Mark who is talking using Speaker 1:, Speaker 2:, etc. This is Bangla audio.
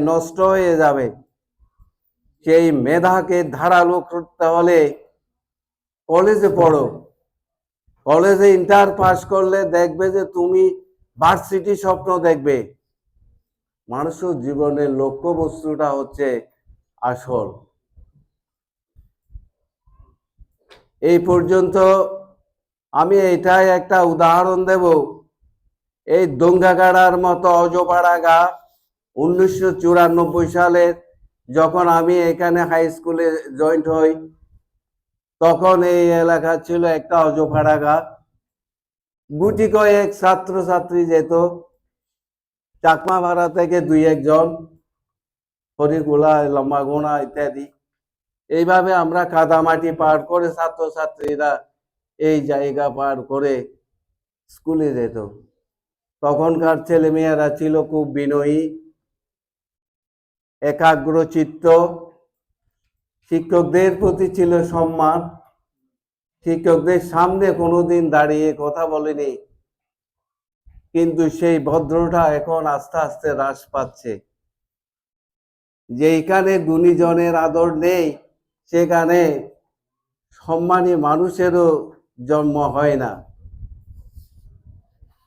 Speaker 1: নষ্ট হয়ে যাবে। সেই মেধাকে ধারালো করতে হলে কলেজে পড়ো, কলেজে ইন্টার পাস করলে দেখবে যে তুমি ভার্সিটি স্বপ্ন দেখবে। মানুষের জীবনের লক্ষ্য বস্তুটা হচ্ছে আসল। এই পর্যন্ত আমি এটাই একটা উদাহরণ দেব, এই দোঙ্গাগাড়ার মতো অজপাড়া গা 1994 সালে যখন আমি এখানে হাই স্কুলে জয়েন্ট হই, তখন এই এলাকা ছিল একটা অজপাড়া গা। গুটি কয়েক ছাত্র ছাত্রী যেত, চাকমা ভাড়া থেকে 2-1 জন, হরিগুলা, লম্বাগোনা ইত্যাদি। এইভাবে আমরা কাদামাটি পার করে ছাত্রছাত্রীরা এই জায়গা পার করে স্কুলে যেত। তখনকার ছেলেমেয়েরা ছিল খুব বিনয়ী, একাগ্রচিত্ত, শিক্ষকদের প্রতি ছিল সম্মান, শিক্ষকদের সামনে কোনোদিন দাঁড়িয়ে কথা বলেনি। কিন্তু সেই ভদ্রতা এখন আস্তে আস্তে হ্রাস পাচ্ছে। যেখানে গুণীজনের আদর নেই, সেখানে সম্মানী মানুষেরও জন্ম হয় না।